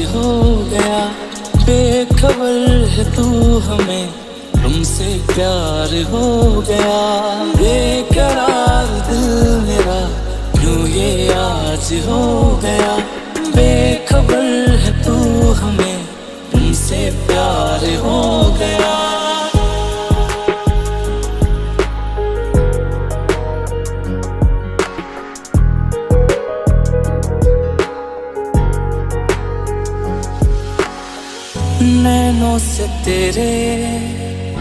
हो गया। बेखबर है तू हमें, तुमसे प्यार हो गया। बेकरार दिल मेरा यूं ये आज हो गया। बेखबर है तू हमें, तुमसे प्यार हो गया। नैनों से तेरे